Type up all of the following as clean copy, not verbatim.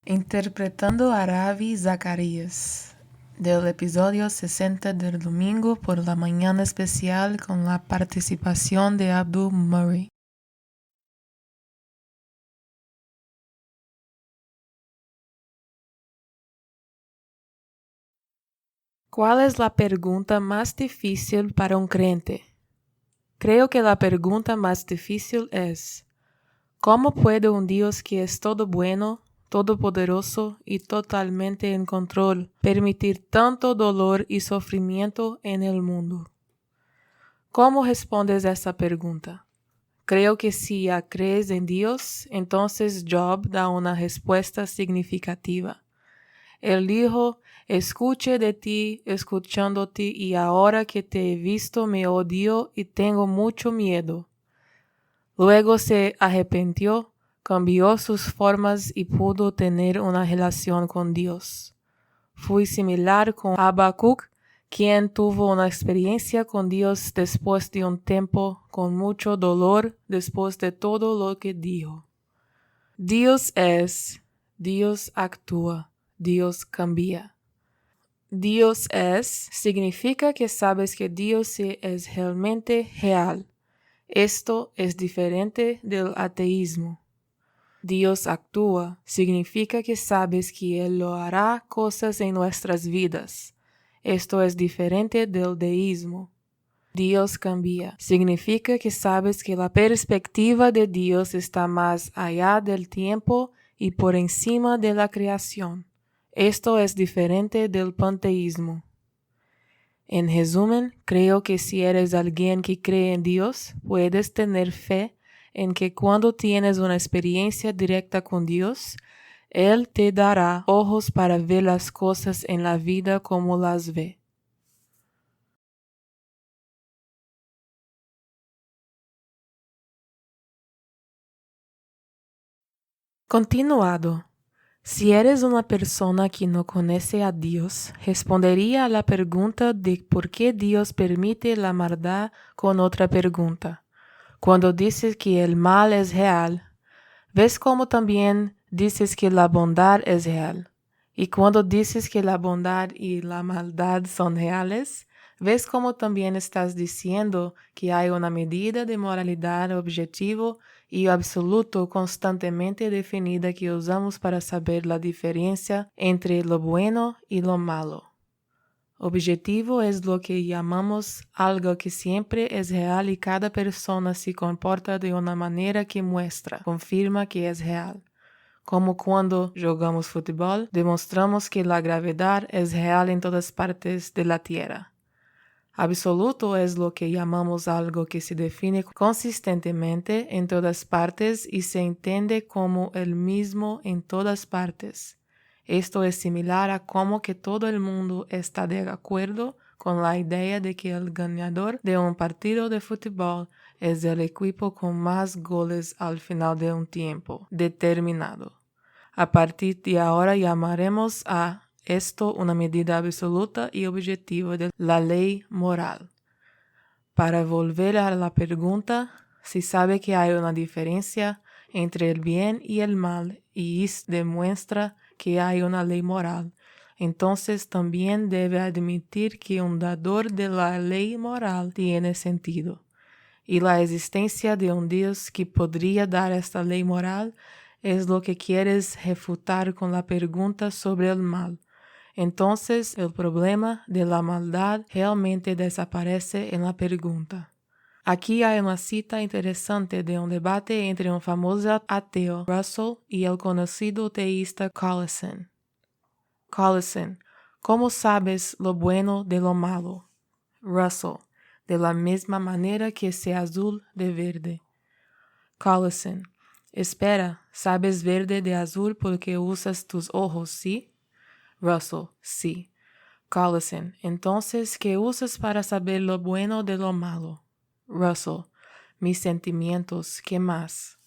Interpretando a Ravi Zacarias, del episodio 60 del domingo por la mañana especial con la participación de Abdul Murray. ¿Cuál es la pregunta más difícil para un creyente? Creo que la pregunta más difícil es: ¿cómo puede un Dios que es todo bueno, todopoderoso y totalmente en control permitir tanto dolor y sufrimiento en el mundo? ¿Cómo respondes a esa pregunta? Creo que si ya crees en Dios, entonces Job da una respuesta significativa. Él dijo: escuché de ti, escuchándote, y ahora que te he visto me odio y tengo mucho miedo. Luego se arrepintió, cambió sus formas y pudo tener una relación con Dios. Fui similar con Habacuc, quien tuvo una experiencia con Dios después de un tiempo, con mucho dolor después de todo lo que dijo. Dios es, Dios actúa, Dios cambia. Dios es significa que sabes que Dios es realmente real. Esto es diferente del ateísmo. Dios actúa significa que sabes que Él lo hará cosas en nuestras vidas. Esto es diferente del deísmo. Dios cambia significa que sabes que la perspectiva de Dios está más allá del tiempo y por encima de la creación. Esto es diferente del panteísmo. En resumen, creo que si eres alguien que cree en Dios, puedes tener fe en que cuando tienes una experiencia directa con Dios, Él te dará ojos para ver las cosas en la vida como las ve. Continuado. Si eres una persona que no conoce a Dios, respondería a la pregunta de por qué Dios permite la maldad con otra pregunta. Cuando dices que el mal es real, ¿ves cómo también dices que la bondad es real? Y cuando dices que la bondad y la maldad son reales, ¿ves cómo también estás diciendo que hay una medida de moralidad objetivo y absoluto constantemente definida que usamos para saber la diferencia entre lo bueno y lo malo? Objetivo es lo que llamamos algo que siempre es real y cada persona se comporta de una manera que muestra, confirma que es real. Como cuando jugamos fútbol, demostramos que la gravedad es real en todas partes de la Tierra. Absoluto es lo que llamamos algo que se define consistentemente en todas partes y se entiende como el mismo en todas partes. Esto es similar a como que todo el mundo está de acuerdo con la idea de que el ganador de un partido de fútbol es el equipo con más goles al final de un tiempo determinado. A partir de ahora llamaremos a esto una medida absoluta y objetiva de la ley moral. Para volver a la pregunta, si sabe que hay una diferencia entre el bien y el mal y demuestra que hay una ley moral, entonces también debe admitir que un dador de la ley moral tiene sentido. Y la existencia de un Dios que podría dar esta ley moral es lo que quieres refutar con la pregunta sobre el mal. Entonces el problema de la maldad realmente desaparece en la pregunta. Aquí hay una cita interesante de un debate entre un famoso ateo, Russell, y el conocido teísta Collison. Collison: ¿cómo sabes lo bueno de lo malo? Russell: de la misma manera que sé azul de verde. Collison: espera, sabes verde de azul porque usas tus ojos, ¿sí? Russell: sí. Collison: entonces, ¿qué usas para saber lo bueno de lo malo? Russell: mis sentimientos, ¿qué más?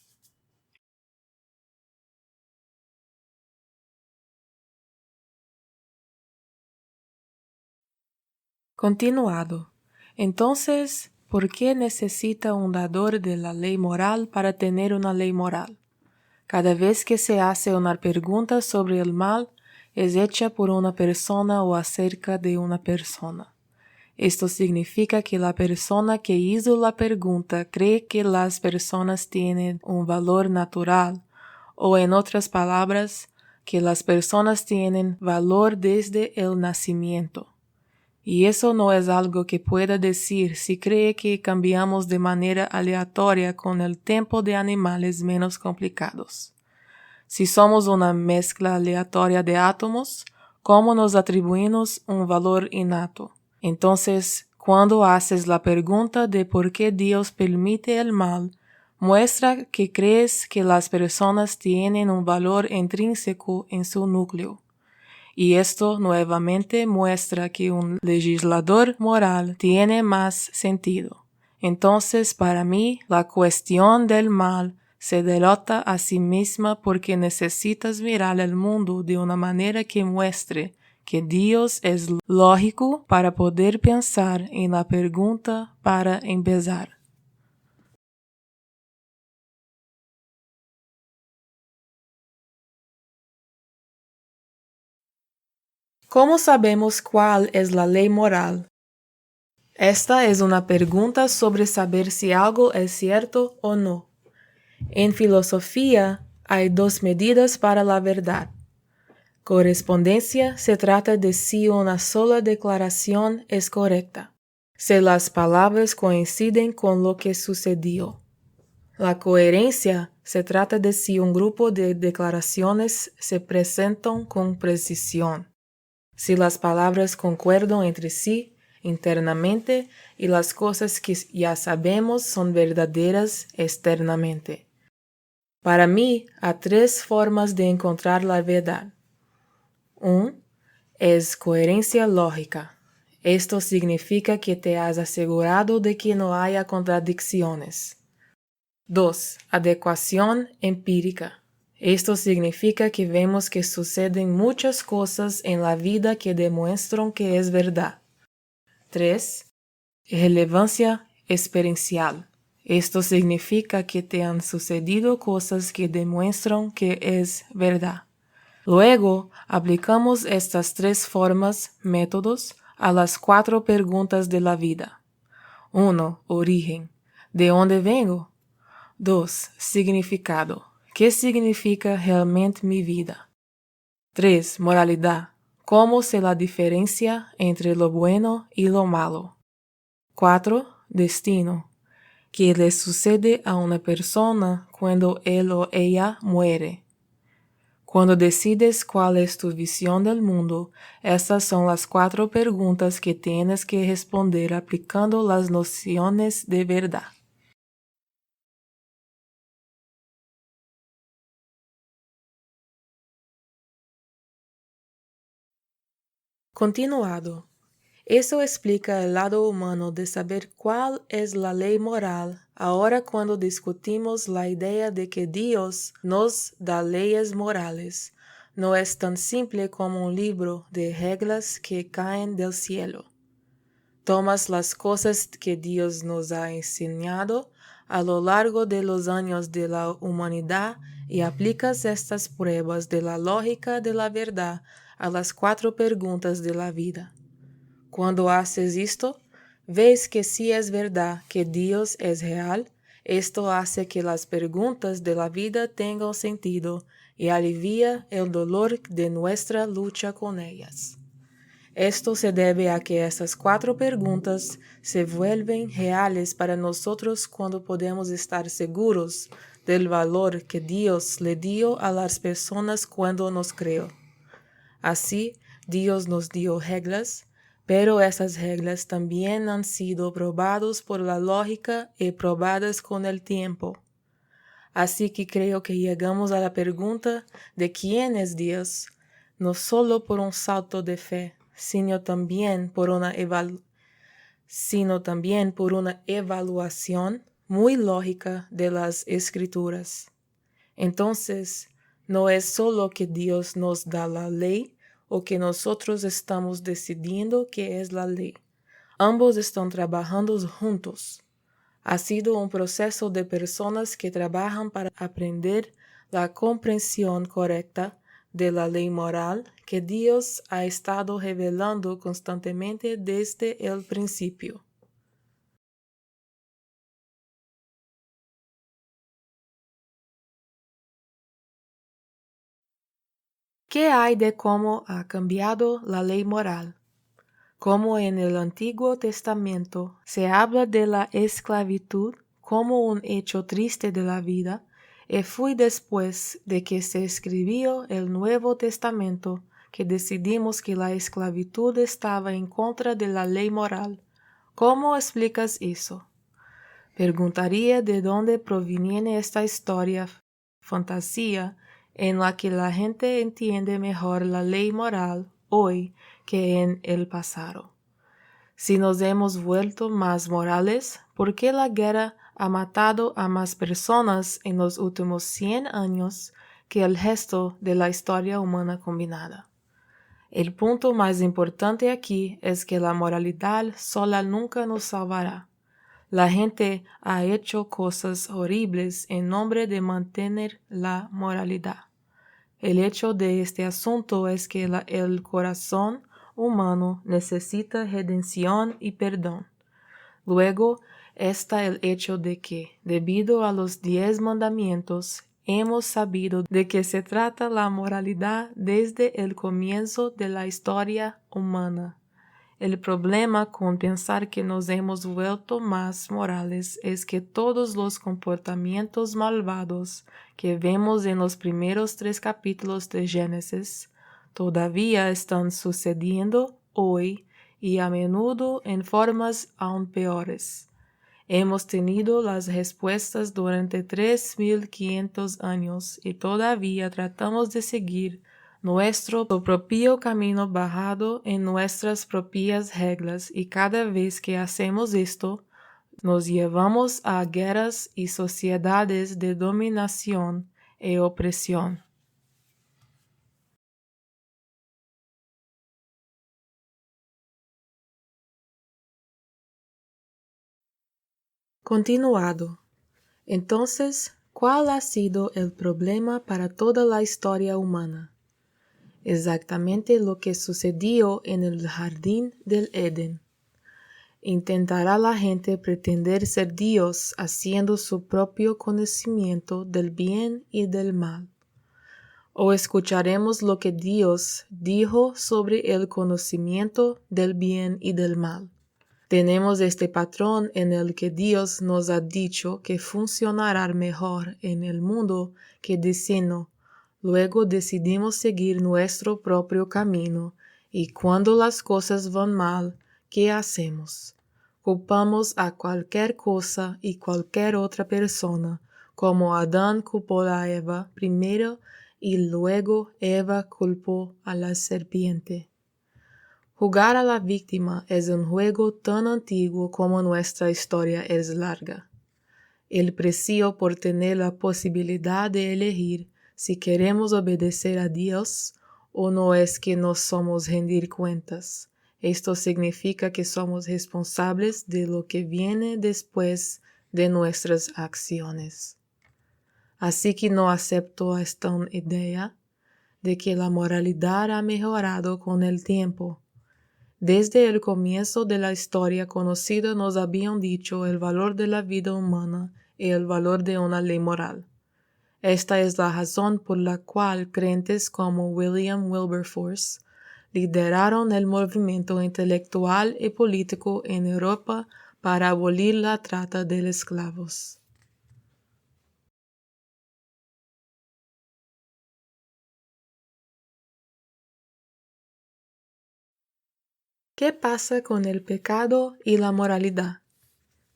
Continuado. Entonces, ¿por qué necesita un dador de la ley moral para tener una ley moral? Cada vez que se hace una pregunta sobre el mal, es hecha por una persona o acerca de una persona. Esto significa que la persona que hizo la pregunta cree que las personas tienen un valor natural, o en otras palabras, que las personas tienen valor desde el nacimiento. Y eso no es algo que pueda decir si cree que cambiamos de manera aleatoria con el tiempo de animales menos complicados. Si somos una mezcla aleatoria de átomos, ¿cómo nos atribuimos un valor innato? Entonces, cuando haces la pregunta de por qué Dios permite el mal, muestra que crees que las personas tienen un valor intrínseco en su núcleo. Y esto nuevamente muestra que un legislador moral tiene más sentido. Entonces, para mí, la cuestión del mal se derrota a sí misma porque necesitas mirar el mundo de una manera que muestre que Dios es lógico para poder pensar en la pregunta para empezar. ¿Cómo sabemos cuál es la ley moral? Esta es una pregunta sobre saber si algo es cierto o no. En filosofía hay dos medidas para la verdad. Correspondencia se trata de si una sola declaración es correcta, si las palabras coinciden con lo que sucedió. La coherencia se trata de si un grupo de declaraciones se presentan con precisión, si las palabras concuerdan entre sí internamente y las cosas que ya sabemos son verdaderas externamente. Para mí, hay tres formas de encontrar la verdad. 1. Es coherencia lógica. Esto significa que te has asegurado de que no haya contradicciones. 2. Adecuación empírica. Esto significa que vemos que suceden muchas cosas en la vida que demuestran que es verdad. 3. Relevancia experiencial. Esto significa que te han sucedido cosas que demuestran que es verdad. Luego, aplicamos estas tres formas, métodos, a las 4 preguntas de la vida. 1. Origen. ¿De dónde vengo? 2. Significado. ¿Qué significa realmente mi vida? 3. Moralidad. ¿Cómo se la diferencia entre lo bueno y lo malo? 4. Destino. ¿Qué le sucede a una persona cuando él o ella muere? Cuando decides cuál es tu visión del mundo, estas son las 4 preguntas que tienes que responder aplicando las nociones de verdad. Continuado. Eso explica el lado humano de saber cuál es la ley moral. Ahora cuando discutimos la idea de que Dios nos da leyes morales, no es tan simple como un libro de reglas que caen del cielo. Tomas las cosas que Dios nos ha enseñado a lo largo de los años de la humanidad y aplicas estas pruebas de la lógica de la verdad a las 4 preguntas de la vida. Cuando haces esto, ves que si es verdad que Dios es real, esto hace que las preguntas de la vida tengan sentido y alivia el dolor de nuestra lucha con ellas. Esto se debe a que esas 4 preguntas se vuelven reales para nosotros cuando podemos estar seguros del valor que Dios le dio a las personas cuando nos creó. Así, Dios nos dio reglas, pero esas reglas también han sido probadas por la lógica y probadas con el tiempo. Así que creo que llegamos a la pregunta de quién es Dios, no solo por un salto de fe, sino también por una evaluación muy lógica de las Escrituras. Entonces, no es solo que Dios nos da la ley o que nosotros estamos decidiendo qué es la ley. Ambos están trabajando juntos. Ha sido un proceso de personas que trabajan para aprender la comprensión correcta de la ley moral que Dios ha estado revelando constantemente desde el principio. ¿Qué hay de cómo ha cambiado la ley moral? Como en el Antiguo Testamento se habla de la esclavitud como un hecho triste de la vida, y fue después de que se escribió el Nuevo Testamento que decidimos que la esclavitud estaba en contra de la ley moral. ¿Cómo explicas eso? Preguntaría de dónde proviene esta historia, fantasía, en la que la gente entiende mejor la ley moral hoy que en el pasado. Si nos hemos vuelto más morales, ¿por qué la guerra ha matado a más personas en los últimos 100 años que el resto de la historia humana combinada? El punto más importante aquí es que la moralidad sola nunca nos salvará. La gente ha hecho cosas horribles en nombre de mantener la moralidad. El hecho de este asunto es que el corazón humano necesita redención y perdón. Luego está el hecho de que, debido a los 10 mandamientos, hemos sabido de qué se trata la moralidad desde el comienzo de la historia humana. El problema con pensar que nos hemos vuelto más morales es que todos los comportamientos malvados que vemos en los primeros 3 capítulos de Génesis todavía están sucediendo hoy y a menudo en formas aún peores. Hemos tenido las respuestas durante 3500 años y todavía tratamos de seguir nuestro propio camino basado en nuestras propias reglas y cada vez que hacemos esto, nos llevamos a guerras y sociedades de dominación y opresión. Continuado. Entonces, ¿cuál ha sido el problema para toda la historia humana? Exactamente lo que sucedió en el jardín del Edén. ¿Intentará la gente pretender ser Dios haciendo su propio conocimiento del bien y del mal? ¿O escucharemos lo que Dios dijo sobre el conocimiento del bien y del mal? Tenemos este patrón en el que Dios nos ha dicho que funcionará mejor en el mundo que diseñó. Luego decidimos seguir nuestro propio camino y cuando las cosas van mal, ¿qué hacemos? Culpamos a cualquier cosa y cualquier otra persona, como Adán culpó a Eva primero y luego Eva culpó a la serpiente. Jugar a la víctima es un juego tan antiguo como nuestra historia es larga. El precio por tener la posibilidad de elegir si queremos obedecer a Dios o no es que no somos rendir cuentas. Esto significa que somos responsables de lo que viene después de nuestras acciones. Así que no acepto esta idea de que la moralidad ha mejorado con el tiempo. Desde el comienzo de la historia conocida nos habían dicho el valor de la vida humana y el valor de una ley moral. Esta es la razón por la cual creyentes como William Wilberforce lideraron el movimiento intelectual y político en Europa para abolir la trata de esclavos. ¿Qué pasa con el pecado y la moralidad?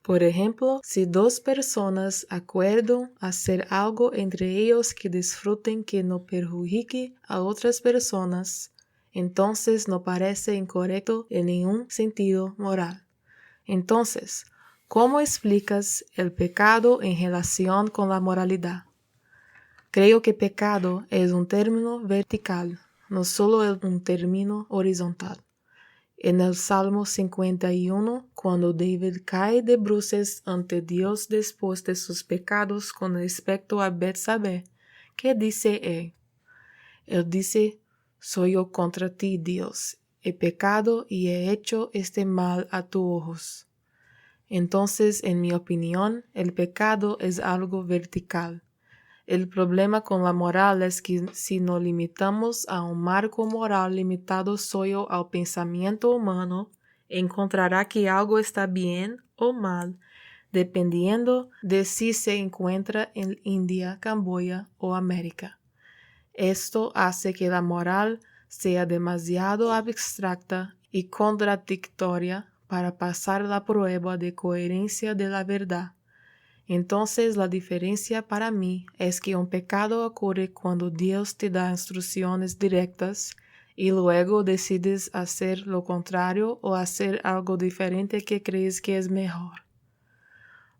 Por ejemplo, si 2 personas acuerdan hacer algo entre ellos que disfruten que no perjudique a otras personas, entonces no parece incorrecto en ningún sentido moral. Entonces, ¿cómo explicas el pecado en relación con la moralidad? Creo que pecado es un término vertical, no solo un término horizontal. En el Salmo 51, cuando David cae de bruces ante Dios después de sus pecados con respecto a Betsabé, ¿qué dice él? Él dice, soy yo contra ti, Dios, he pecado y he hecho este mal a tus ojos. Entonces, en mi opinión, el pecado es algo vertical. El problema con la moral es que si nos limitamos a un marco moral limitado solo al pensamiento humano, encontrará que algo está bien o mal, dependiendo de si se encuentra en India, Camboya o América. Esto hace que la moral sea demasiado abstracta y contradictoria para pasar la prueba de coherencia de la verdad. Entonces la diferencia para mí es que un pecado ocurre cuando Dios te da instrucciones directas y luego decides hacer lo contrario o hacer algo diferente que crees que es mejor.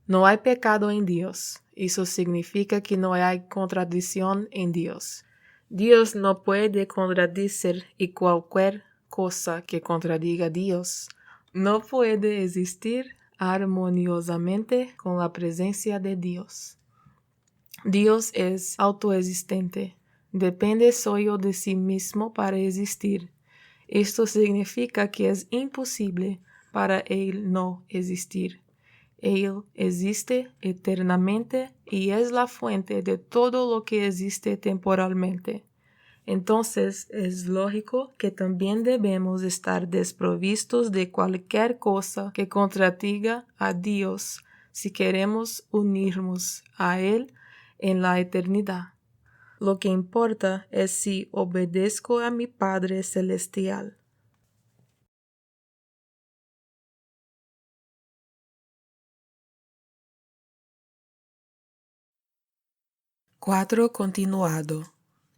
No hay pecado en Dios. Eso significa que no hay contradicción en Dios. Dios no puede contradecir y cualquier cosa que contradiga a Dios no puede existir armoniosamente con la presencia de Dios. Dios es autoexistente, depende solo de sí mismo para existir. Esto significa que es imposible para Él no existir. Él existe eternamente y es la fuente de todo lo que existe temporalmente. Entonces es lógico que también debemos estar desprovistos de cualquier cosa que contradiga a Dios si queremos unirnos a Él en la eternidad. Lo que importa es si obedezco a mi Padre Celestial. 4. Continuado.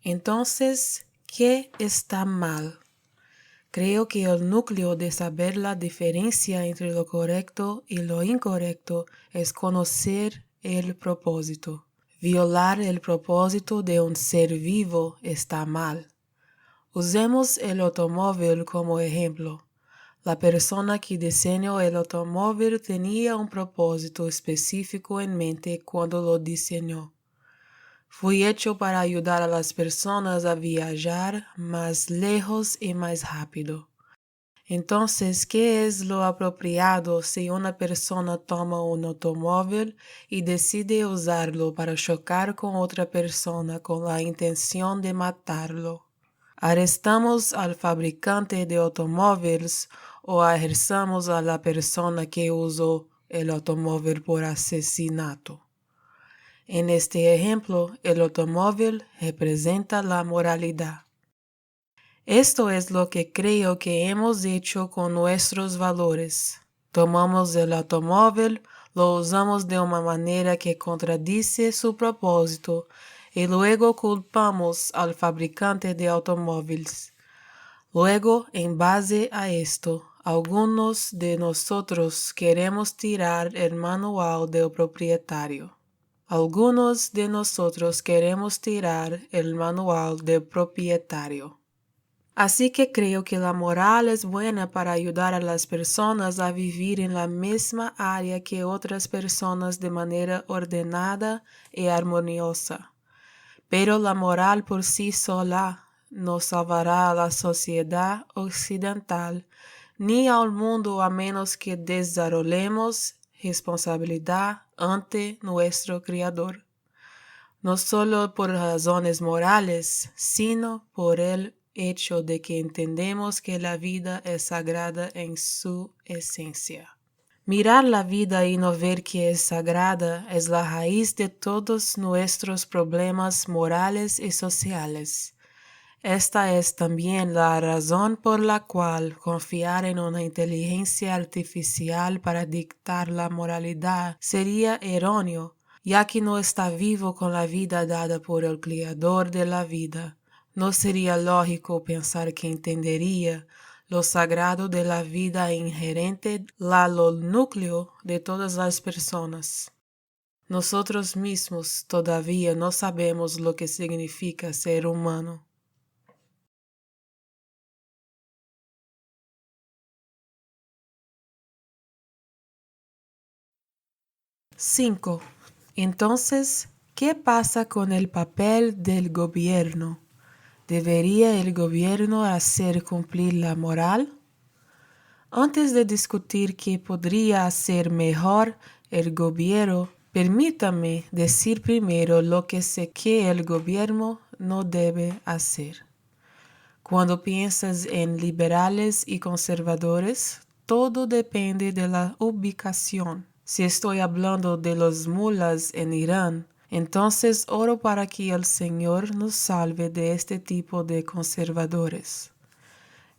Entonces, ¿qué está mal? Creo que el núcleo de saber la diferencia entre lo correcto y lo incorrecto es conocer el propósito. Violar el propósito de un ser vivo está mal. Usemos el automóvil como ejemplo. La persona que diseñó el automóvil tenía un propósito específico en mente cuando lo diseñó. Fue hecho para ayudar a las personas a viajar más lejos y más rápido. Entonces, ¿qué es lo apropiado si una persona toma un automóvil y decide usarlo para chocar con otra persona con la intención de matarlo? ¿Arrestamos al fabricante de automóviles o arrestamos a la persona que usó el automóvil por asesinato? En este ejemplo, el automóvil representa la moralidad. Esto es lo que creo que hemos hecho con nuestros valores. Tomamos el automóvil, lo usamos de una manera que contradice su propósito y luego culpamos al fabricante de automóviles. Luego, en base a esto, algunos de nosotros queremos tirar el manual del propietario. Algunos de nosotros queremos tirar el manual del propietario. Así que creo que la moral es buena para ayudar a las personas a vivir en la misma área que otras personas de manera ordenada y armoniosa. Pero la moral por sí sola no salvará a la sociedad occidental ni al mundo a menos que desarrollemos responsabilidad ante nuestro Creador, no solo por razones morales, sino por el hecho de que entendemos que la vida es sagrada en su esencia. Mirar la vida y no ver que es sagrada es la raíz de todos nuestros problemas morales y sociales. Esta es también la razón por la cual confiar en una inteligencia artificial para dictar la moralidad sería erróneo, ya que no está vivo con la vida dada por el Creador de la vida. No sería lógico pensar que entendería lo sagrado de la vida inherente, lo núcleo de todas las personas. Nosotros mismos todavía no sabemos lo que significa ser humano. 5. Entonces, ¿qué pasa con el papel del gobierno? ¿Debería el gobierno hacer cumplir la moral? Antes de discutir qué podría hacer mejor el gobierno, permítame decir primero lo que sé que el gobierno no debe hacer. Cuando piensas en liberales y conservadores, todo depende de la ubicación. Si estoy hablando de los mulas en Irán, entonces oro para que el Señor nos salve de este tipo de conservadores.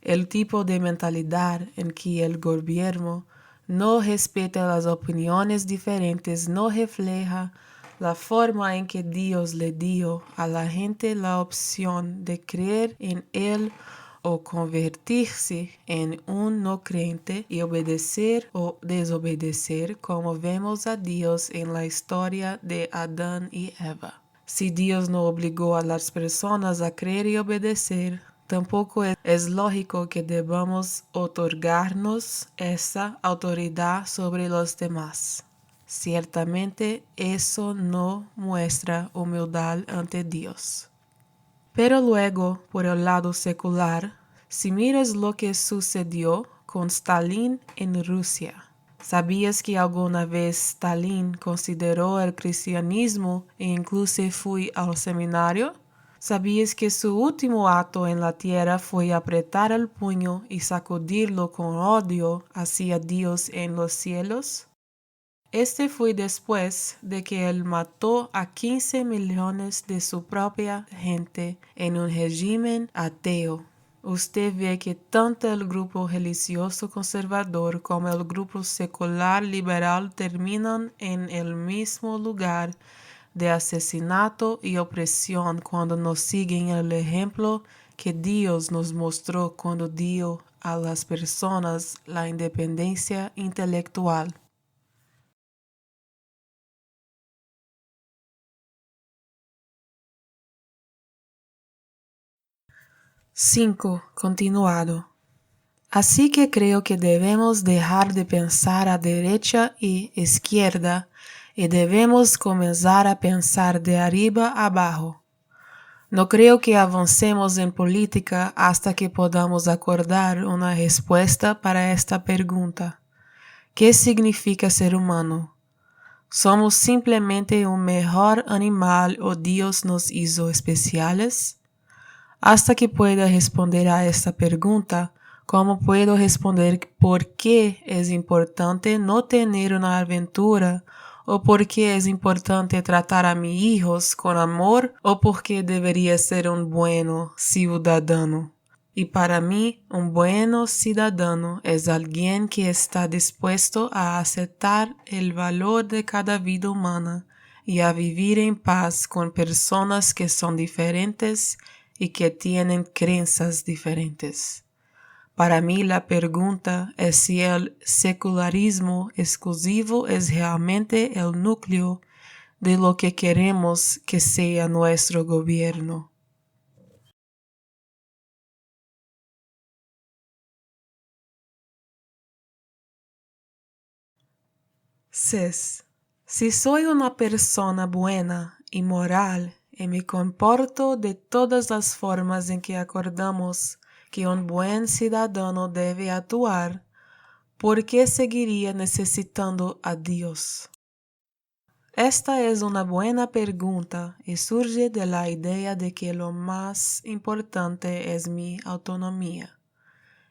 El tipo de mentalidad en que el gobierno no respeta las opiniones diferentes no refleja la forma en que Dios le dio a la gente la opción de creer en Él o convertirse en un no creyente y obedecer o desobedecer, como vemos a Dios en la historia de Adán y Eva. Si Dios no obligó a las personas a creer y obedecer, tampoco es lógico que debamos otorgarnos esa autoridad sobre los demás. Ciertamente eso no muestra humildad ante Dios. Pero luego, por el lado secular, si miras lo que sucedió con Stalin en Rusia, ¿sabías que alguna vez Stalin consideró el cristianismo e incluso fue al seminario? ¿Sabías que su último acto en la tierra fue apretar el puño y sacudirlo con odio hacia Dios en los cielos? Este fue después de que él mató a 15 millones de su propia gente en un régimen ateo. Usted ve que tanto el grupo religioso conservador como el grupo secular liberal terminan en el mismo lugar de asesinato y opresión cuando nos siguen el ejemplo que Dios nos mostró cuando dio a las personas la independencia intelectual. Continuado. Así que creo que debemos dejar de pensar a derecha y izquierda y debemos comenzar a pensar de arriba abajo. No creo que avancemos en política hasta que podamos acordar una respuesta para esta pregunta. ¿Qué significa ser humano? ¿Somos simplemente un mejor animal o Dios nos hizo especiales? Hasta que pueda responder a esta pregunta, ¿cómo puedo responder por qué es importante no tener una aventura? ¿O por qué es importante tratar a mis hijos con amor? ¿O por qué debería ser un buen ciudadano? Y para mí, un buen ciudadano es alguien que está dispuesto a aceptar el valor de cada vida humana y a vivir en paz con personas que son diferentes y que tienen creencias diferentes. Para mí la pregunta es si el secularismo exclusivo es realmente el núcleo de lo que queremos que sea nuestro gobierno. 6. Si soy una persona buena y moral y me comporto de todas las formas en que acordamos que un buen ciudadano debe actuar, ¿por qué seguiría necesitando a Dios? Esta es una buena pregunta y surge de la idea de que lo más importante es mi autonomía.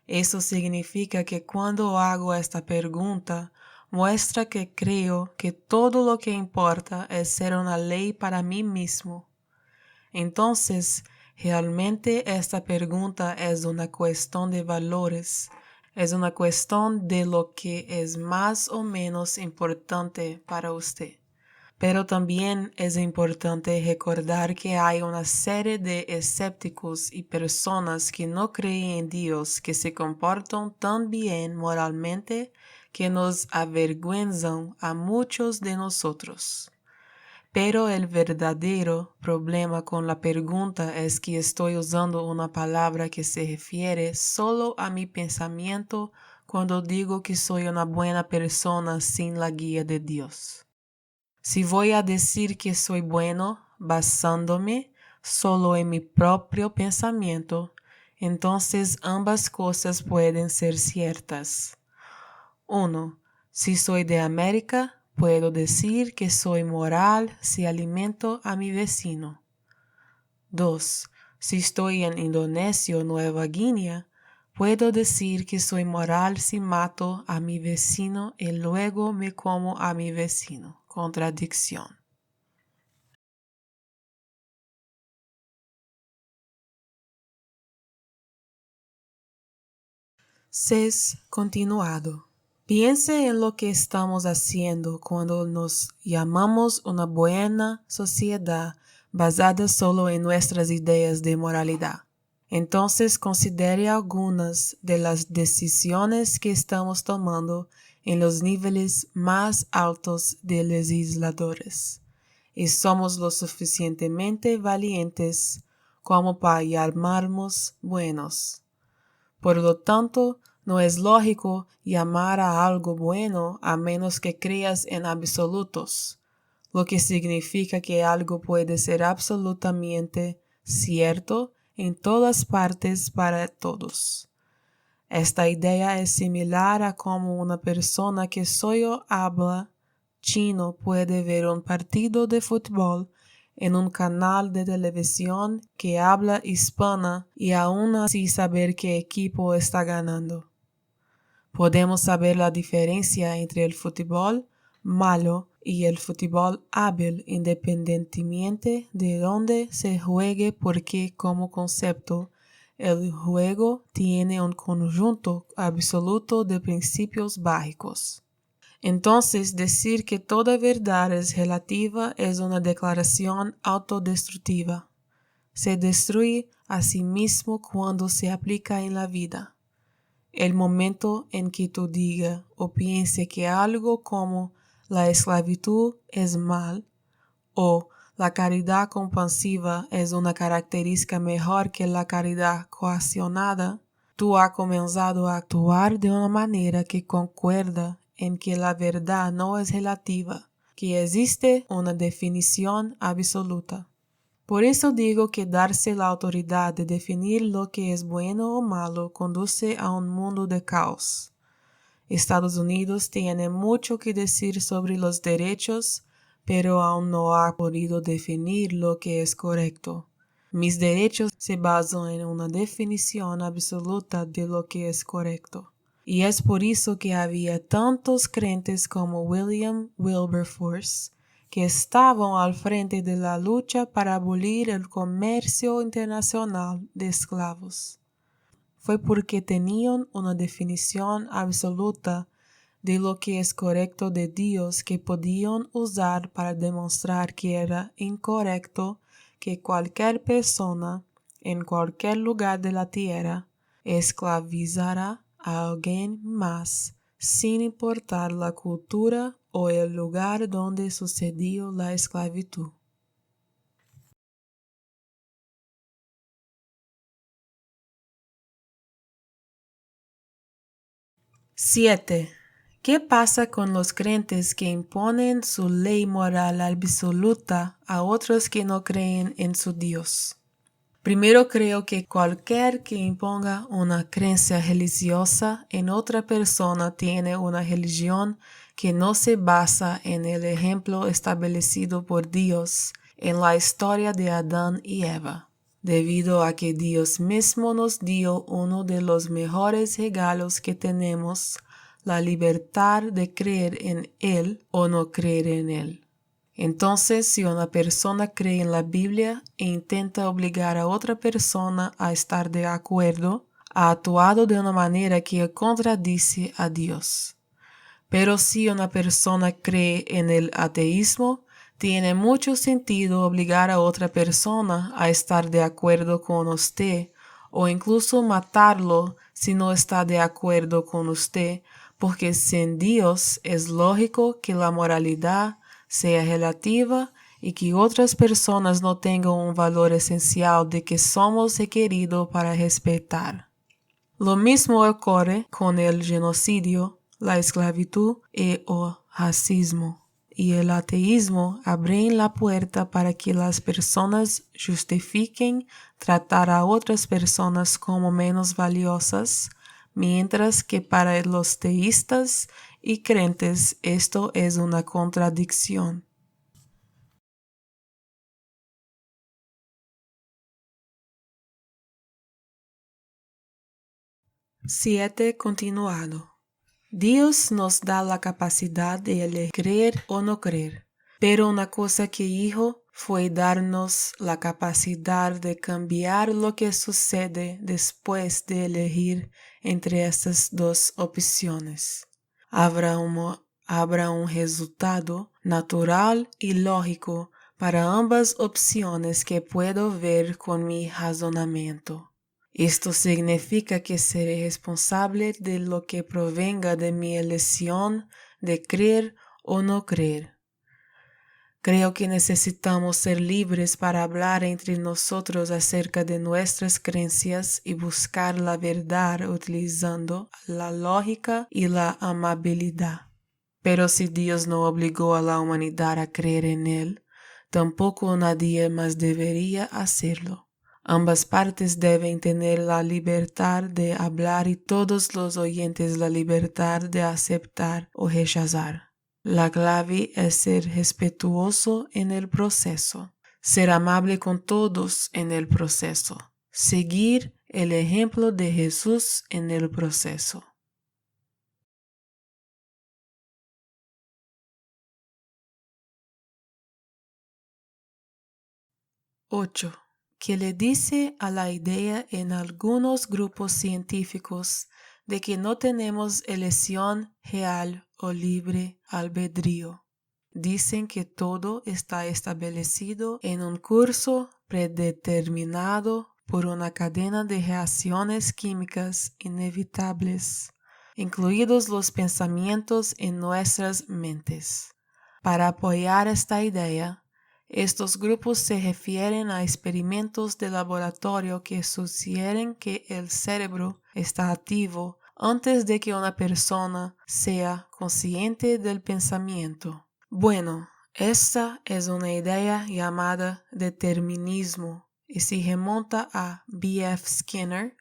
Eso significa que cuando hago esta pregunta, muestra que creo que todo lo que importa es ser una ley para mí mismo. Entonces, realmente esta pregunta es una cuestión de valores, es una cuestión de lo que es más o menos importante para usted. Pero también es importante recordar que hay una serie de escépticos y personas que no creen en Dios que se comportan tan bien moralmente que nos avergüenzan a muchos de nosotros. Pero el verdadero problema con la pregunta es que estoy usando una palabra que se refiere solo a mi pensamiento cuando digo que soy una buena persona sin la guía de Dios. Si voy a decir que soy bueno basándome solo en mi propio pensamiento, entonces ambas cosas pueden ser ciertas. 1. Si soy de América, puedo decir que soy moral si alimento a mi vecino. 2. Si estoy en Indonesia o Nueva Guinea, puedo decir que soy moral si mato a mi vecino y luego me como a mi vecino. Contradicción. 6. Continuado. Piense en lo que estamos haciendo cuando nos llamamos una buena sociedad basada solo en nuestras ideas de moralidad. Entonces considere algunas de las decisiones que estamos tomando en los niveles más altos de legisladores. Y somos lo suficientemente valientes como para llamarnos buenos. Por lo tanto, no es lógico llamar a algo bueno a menos que creas en absolutos, lo que significa que algo puede ser absolutamente cierto en todas partes para todos. Esta idea es similar a cómo una persona que solo habla chino puede ver un partido de fútbol en un canal de televisión que habla hispana y aún así saber qué equipo está ganando. Podemos saber la diferencia entre el fútbol malo y el fútbol hábil independientemente de dónde se juegue porque como concepto el juego tiene un conjunto absoluto de principios básicos. Entonces, decir que toda verdad es relativa es una declaración autodestructiva. Se destruye a sí mismo cuando se aplica en la vida. El momento en que tú digas o pienses que algo como la esclavitud es mal o la caridad compasiva es una característica mejor que la caridad coaccionada, tú has comenzado a actuar de una manera que concuerda en que la verdad no es relativa, que existe una definición absoluta. Por eso digo que darse la autoridad de definir lo que es bueno o malo conduce a un mundo de caos. Estados Unidos tiene mucho que decir sobre los derechos, pero aún no ha podido definir lo que es correcto. Mis derechos se basan en una definición absoluta de lo que es correcto. Y es por eso que había tantos creyentes como William Wilberforce que estaban al frente de la lucha para abolir el comercio internacional de esclavos. Fue porque tenían una definición absoluta de lo que es correcto de Dios que podían usar para demostrar que era incorrecto que cualquier persona en cualquier lugar de la tierra esclavizara a alguien más sin importar la cultura o el lugar donde sucedió la esclavitud. 7. ¿Qué pasa con los creyentes que imponen su ley moral absoluta a otros que no creen en su Dios? Primero creo que cualquier que imponga una creencia religiosa en otra persona tiene una religión que no se basa en el ejemplo establecido por Dios en la historia de Adán y Eva. Debido a que Dios mismo nos dio uno de los mejores regalos que tenemos, la libertad de creer en Él o no creer en Él. Entonces, si una persona cree en la Biblia e intenta obligar a otra persona a estar de acuerdo, ha actuado de una manera que contradice a Dios. Pero si una persona cree en el ateísmo, tiene mucho sentido obligar a otra persona a estar de acuerdo con usted o incluso matarlo si no está de acuerdo con usted, porque sin Dios es lógico que la moralidad sea relativa y que otras personas no tengan un valor esencial de que somos requeridos para respetar. Lo mismo ocurre con el genocidio, la esclavitud y el racismo. y el ateísmo abren la puerta para que las personas justifiquen tratar a otras personas como menos valiosas, mientras que para los teístas y creyentes esto es una contradicción. 7. Continuado. Dios nos da la capacidad de elegir creer o no creer, pero una cosa que hizo fue darnos la capacidad de cambiar lo que sucede después de elegir entre estas dos opciones. Habrá un resultado natural y lógico para ambas opciones que puedo ver con mi razonamiento. Esto significa que seré responsable de lo que provenga de mi elección de creer o no creer. Creo que necesitamos ser libres para hablar entre nosotros acerca de nuestras creencias y buscar la verdad utilizando la lógica y la amabilidad. Pero si Dios no obligó a la humanidad a creer en Él, tampoco nadie más debería hacerlo. Ambas partes deben tener la libertad de hablar y todos los oyentes la libertad de aceptar o rechazar. La clave es ser respetuoso en el proceso, ser amable con todos en el proceso, seguir el ejemplo de Jesús en el proceso. 8. Que le dice a la idea en algunos grupos científicos de que no tenemos elección real o libre albedrío. Dicen que todo está establecido en un curso predeterminado por una cadena de reacciones químicas inevitables, incluidos los pensamientos en nuestras mentes. Para apoyar esta idea, estos grupos se refieren a experimentos de laboratorio que sugieren que el cerebro está activo antes de que una persona sea consciente del pensamiento. Bueno, esta es una idea llamada determinismo y se remonta a B.F. Skinner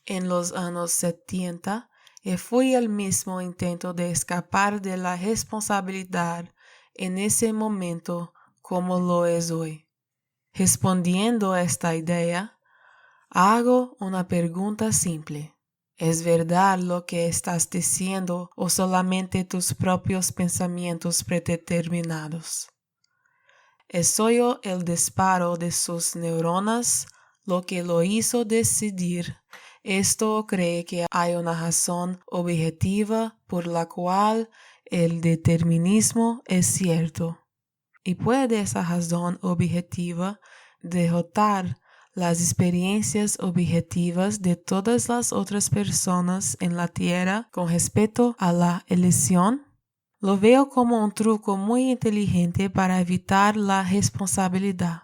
en los años 70 y fue el mismo intento de escapar de la responsabilidad en ese momento como lo es hoy. Respondiendo a esta idea, hago una pregunta simple. ¿Es verdad lo que estás diciendo o solamente tus propios pensamientos predeterminados? ¿Es solo el disparo de sus neuronas lo que lo hizo decidir esto o cree que hay una razón objetiva por la cual el determinismo es cierto? Y puede esa razón objetiva derrotar las experiencias objetivas de todas las otras personas en la Tierra con respecto a la elección? Lo veo como un truco muy inteligente para evitar la responsabilidad.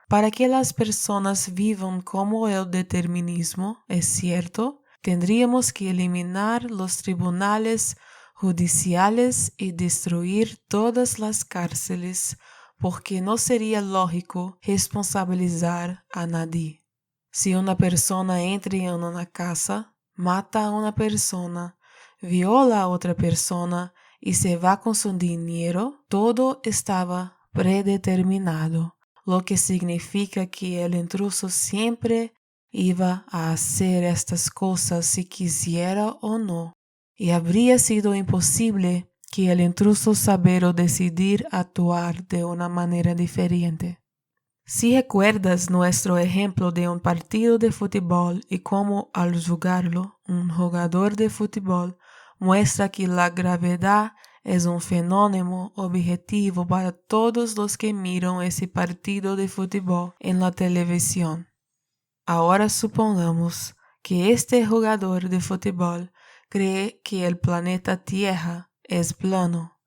Para que las personas vivan como el determinismo es cierto, tendríamos que eliminar los tribunales judiciales y destruir todas las cárceles, porque no sería lógico responsabilizar a nadie. Si una persona entra en una casa, mata a una persona, viola a otra persona y se va con su dinero, todo estaba predeterminado, lo que significa que el intruso siempre iba a hacer estas cosas si quisiera o no. Y habría sido imposible que el intruso saber o decidir actuar de una manera diferente. Si recuerdas nuestro ejemplo de un partido de fútbol y cómo al jugarlo, un jugador de fútbol muestra que la gravedad es un fenómeno objetivo para todos los que miran ese partido de fútbol en la televisión. Ahora supongamos que este jugador de fútbol cree que el planeta Tierra es plano,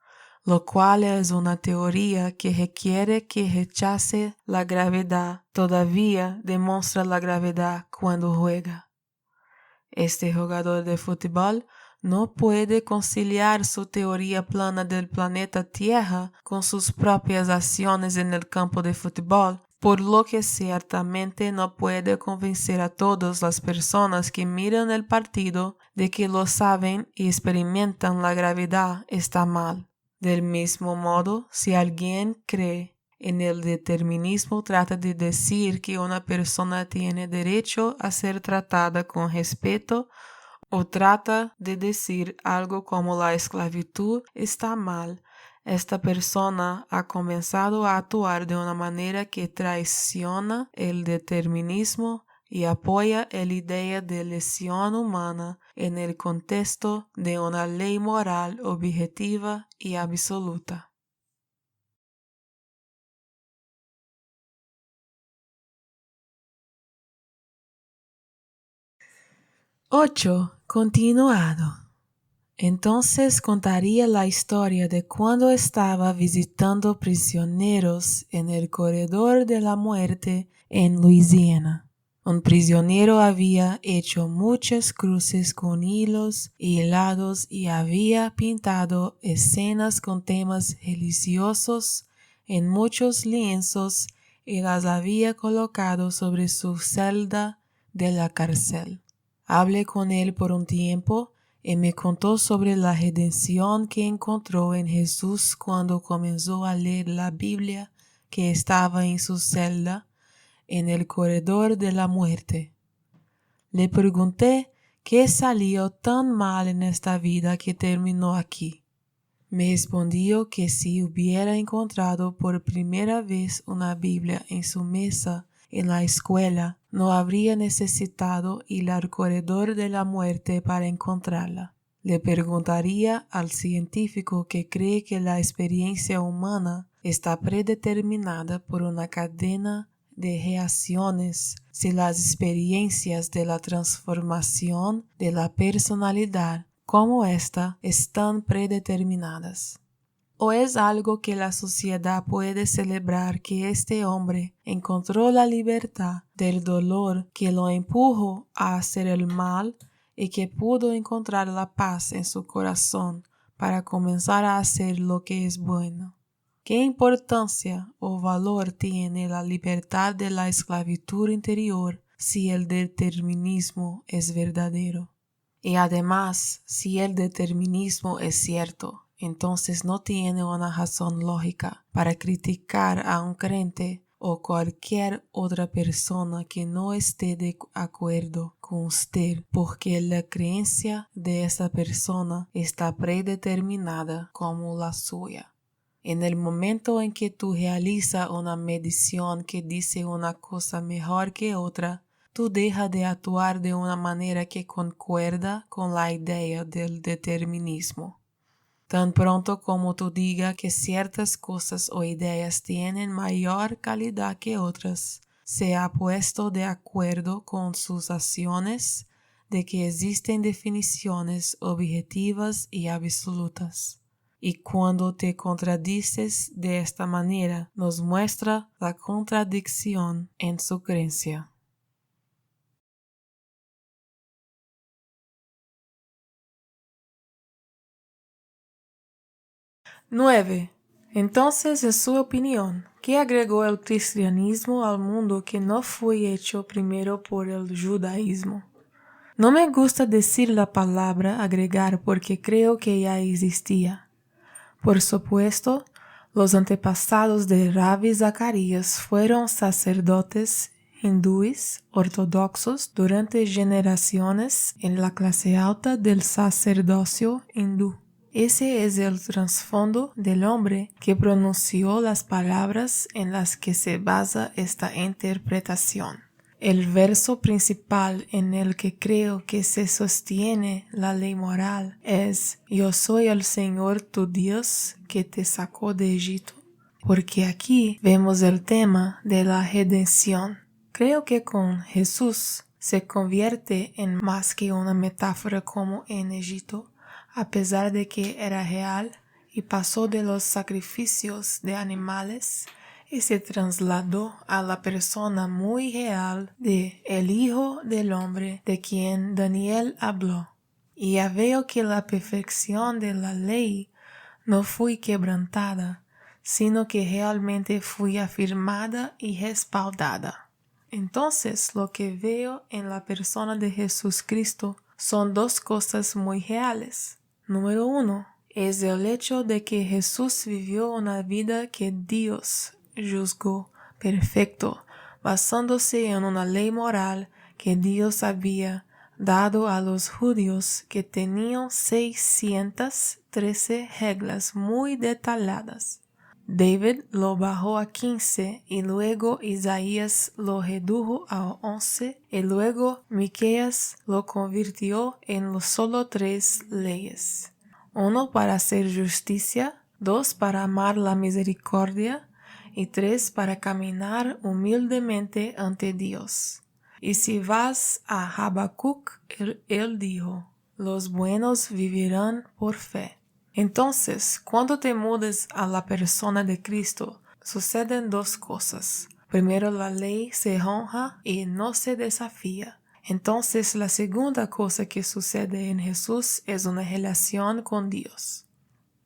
lo cual es una teoría que requiere que rechace la gravedad, todavía demuestra la gravedad cuando juega. Este jugador de fútbol no puede conciliar su teoría plana del planeta Tierra con sus propias acciones en el campo de fútbol, por lo que ciertamente no puede convencer a todas las personas que miran el partido de que lo saben y experimentan la gravedad está mal. Del mismo modo, si alguien cree en el determinismo, trata de decir que una persona tiene derecho a ser tratada con respeto o trata de decir algo como la esclavitud está mal. Esta persona ha comenzado a actuar de una manera que traiciona el determinismo y apoya la idea de lesión humana en el contexto de una ley moral objetiva y absoluta. 8. Continuado. Entonces contaría la historia de cuando estaba visitando prisioneros en el corredor de la muerte en Luisiana. Un prisionero había hecho muchas cruces con hilos y hilados y había pintado escenas con temas religiosos en muchos lienzos y las había colocado sobre su celda de la cárcel. Hablé con él por un tiempo y me contó sobre la redención que encontró en Jesús cuando comenzó a leer la Biblia que estaba en su celda en el corredor de la muerte. Le pregunté qué salió tan mal en esta vida que terminó aquí. Me respondió que si hubiera encontrado por primera vez una Biblia en su mesa en la escuela, no habría necesitado ir al corredor de la muerte para encontrarla. Le preguntaría al científico que cree que la experiencia humana está predeterminada por una cadena de reacciones si las experiencias de la transformación de la personalidad como esta están predeterminadas. ¿O es algo que la sociedad puede celebrar que este hombre encontró la libertad del dolor que lo empujó a hacer el mal y que pudo encontrar la paz en su corazón para comenzar a hacer lo que es bueno? ¿Qué importancia o valor tiene la libertad de la esclavitud interior si el determinismo es verdadero? Y además, si el determinismo es cierto, entonces no tiene una razón lógica para criticar a un creyente o cualquier otra persona que no esté de acuerdo con usted, porque la creencia de esa persona está predeterminada como la suya. En el momento en que tú realizas una medición que dice una cosa mejor que otra, tú dejas de actuar de una manera que concuerda con la idea del determinismo. Tan pronto como tú digas que ciertas cosas o ideas tienen mayor calidad que otras, se ha puesto de acuerdo con sus acciones de que existen definiciones objetivas y absolutas. Y cuando te contradices de esta manera, nos muestra la contradicción en su creencia. 9. Entonces, en su opinión, ¿qué agregó el cristianismo al mundo que no fue hecho primero por el judaísmo? No me gusta decir la palabra agregar porque creo que ya existía. Por supuesto, los antepasados de Ravi Zacarías fueron sacerdotes hindúes ortodoxos durante generaciones en la clase alta del sacerdocio hindú. Ese es el trasfondo del hombre que pronunció las palabras en las que se basa esta interpretación. El verso principal en el que creo que se sostiene la ley moral es: Yo soy el Señor tu Dios que te sacó de Egipto. Porque aquí vemos el tema de la redención. Creo que con Jesús se convierte en más que una metáfora como en Egipto, a pesar de que era real y pasó de los sacrificios de animales y se trasladó a la persona muy real de el Hijo del Hombre de quien Daniel habló. Y ya veo que la perfección de la ley no fue quebrantada, sino que realmente fue afirmada y respaldada. Entonces, lo que veo en la persona de Jesucristo son dos cosas muy reales. Número 1, es el hecho de que Jesús vivió una vida que Dios juzgó perfecto, basándose en una ley moral que Dios había dado a los judíos, que tenían 613 reglas muy detalladas. David lo bajó a 15 y luego Isaías lo redujo a 11 y luego Miqueas lo convirtió en solo 3 leyes. 1 para hacer justicia, 2 para amar la misericordia y 3 para caminar humildemente ante Dios. Y si vas a Habacuc, él dijo, los buenos vivirán por fe. Entonces, cuando te mudes a la persona de Cristo, suceden dos cosas. Primero, la ley se honra y no se desafía. Entonces, la segunda cosa que sucede en Jesús es una relación con Dios.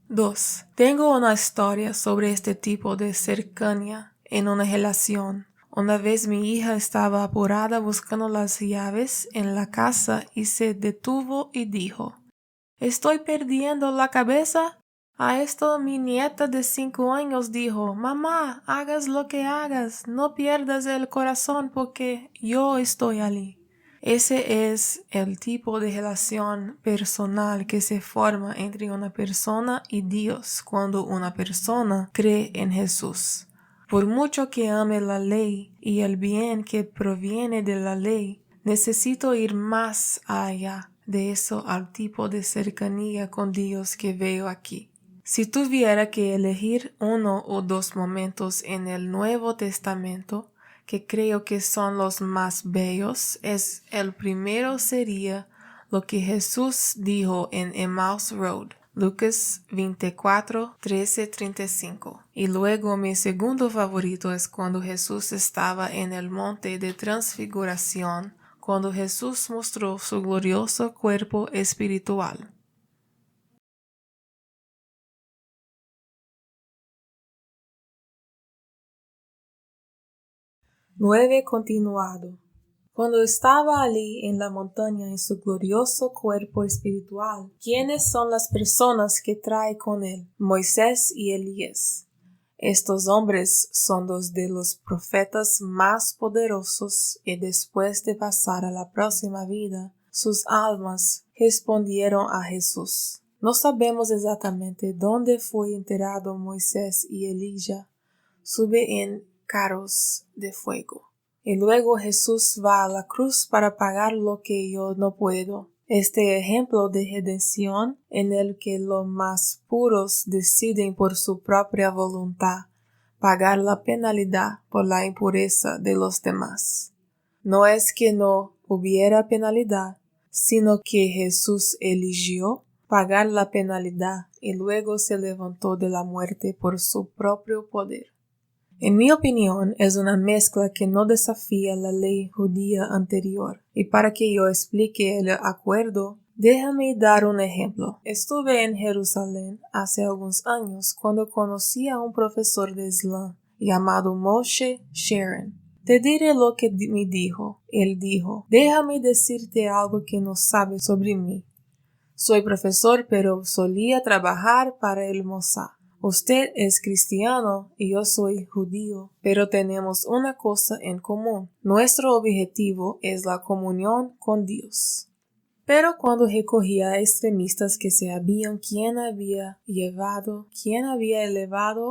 2. Tengo una historia sobre este tipo de cercanía en una relación. Una vez mi hija estaba apurada buscando las llaves en la casa y se detuvo y dijo, ¿estoy perdiendo la cabeza? A esto mi nieta de 5 años dijo, mamá, hagas lo que hagas, no pierdas el corazón porque yo estoy allí. Ese es el tipo de relación personal que se forma entre una persona y Dios cuando una persona cree en Jesús. Por mucho que ame la ley y el bien que proviene de la ley, necesito ir más allá de eso al tipo de cercanía con Dios que veo aquí. Si tuviera que elegir 1 o 2 momentos en el Nuevo Testamento, que creo que son los más bellos, el primero sería lo que Jesús dijo en Emmaus Road, Lucas 24, 13-35. Y luego mi segundo favorito es cuando Jesús estaba en el monte de transfiguración, cuando Jesús mostró su glorioso cuerpo espiritual. 9 continuado. Cuando estaba allí en la montaña en su glorioso cuerpo espiritual, ¿quiénes son las personas que trae con él? Moisés y Elías. Estos hombres son 2 de los profetas más poderosos y después de pasar a la próxima vida, sus almas respondieron a Jesús. No sabemos exactamente dónde fue enterrado Moisés y Elías. Sube en carros de fuego. Y luego Jesús va a la cruz para pagar lo que yo no puedo. Este ejemplo de redención en el que los más puros deciden por su propia voluntad pagar la penalidad por la impureza de los demás. No es que no hubiera penalidad, sino que Jesús eligió pagar la penalidad y luego se levantó de la muerte por su propio poder. En mi opinión, es una mezcla que no desafía la ley judía anterior. Y para que yo explique el acuerdo, déjame dar un ejemplo. Estuve en Jerusalén hace algunos años cuando conocí a un profesor de Islam llamado Moshe Sharon. Te diré lo que me dijo. Él dijo, déjame decirte algo que no sabes sobre mí. Soy profesor, pero solía trabajar para el Mossad. Usted es cristiano y yo soy judío, pero tenemos una cosa en común. Nuestro objetivo es la comunión con Dios. Pero cuando recogía a extremistas que sabían quién había elevado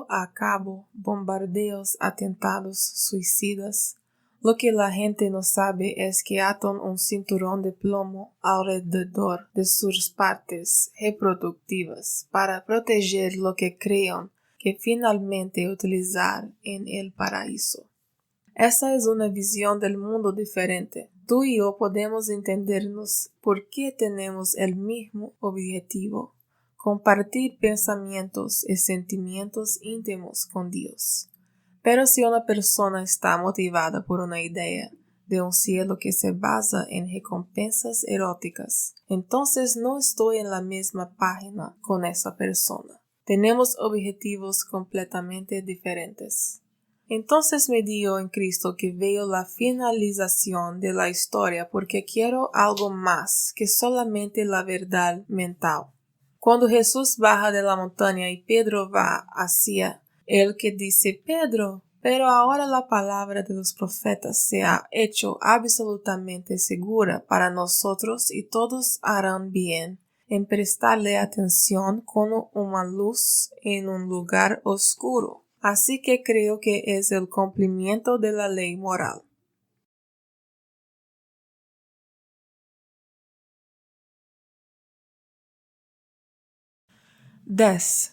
a cabo bombardeos, atentados, suicidas, lo que la gente no sabe es que atan un cinturón de plomo alrededor de sus partes reproductivas para proteger lo que creen que finalmente utilizar en el paraíso. Esa es una visión del mundo diferente. Tú y yo podemos entendernos porque tenemos el mismo objetivo: compartir pensamientos y sentimientos íntimos con Dios. Pero si una persona está motivada por una idea de un cielo que se basa en recompensas eróticas, entonces no estoy en la misma página con esa persona. Tenemos objetivos completamente diferentes. Entonces me digo en Cristo que veo la finalización de la historia porque quiero algo más que solamente la verdad mental. Cuando Jesús baja de la montaña y Pedro va hacia él, que dice: Pedro, pero ahora la palabra de los profetas se ha hecho absolutamente segura para nosotros y todos harán bien en prestarle atención como una luz en un lugar oscuro. Así que creo que es el cumplimiento de la ley moral. Des.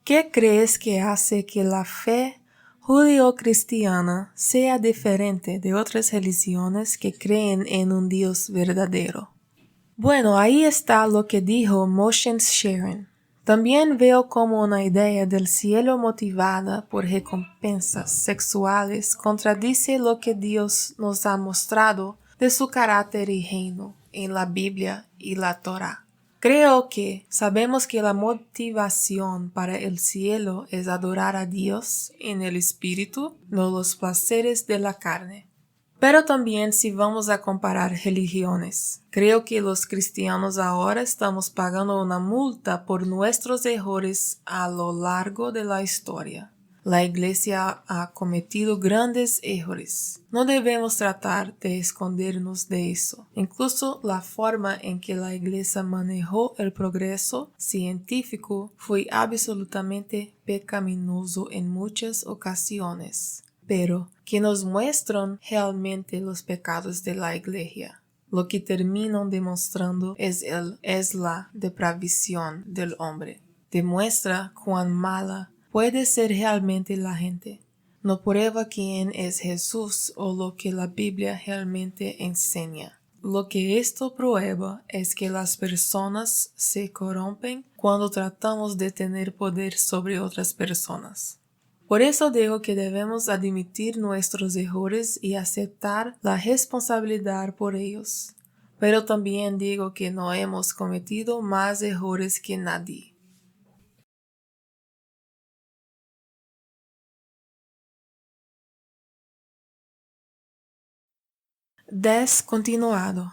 ¿Qué crees que hace que la fe judío-cristiana sea diferente de otras religiones que creen en un Dios verdadero? Bueno, ahí está lo que dijo Moshe Sharon. También veo como una idea del cielo motivada por recompensas sexuales contradice lo que Dios nos ha mostrado de su carácter y reino en la Biblia y la Torá. Creo que sabemos que la motivación para el cielo es adorar a Dios en el espíritu, no los placeres de la carne. Pero también si vamos a comparar religiones, creo que los cristianos ahora estamos pagando una multa por nuestros errores a lo largo de la historia. La Iglesia ha cometido grandes errores. No debemos tratar de escondernos de eso. Incluso la forma en que la Iglesia manejó el progreso científico fue absolutamente pecaminoso en muchas ocasiones, pero que nos muestran realmente los pecados de la Iglesia. Lo que terminan demostrando es la depravación del hombre. Demuestra cuán mala puede ser realmente la gente. No prueba quién es Jesús o lo que la Biblia realmente enseña. Lo que esto prueba es que las personas se corrompen cuando tratamos de tener poder sobre otras personas. Por eso digo que debemos admitir nuestros errores y aceptar la responsabilidad por ellos. Pero también digo que no hemos cometido más errores que nadie. Descontinuado.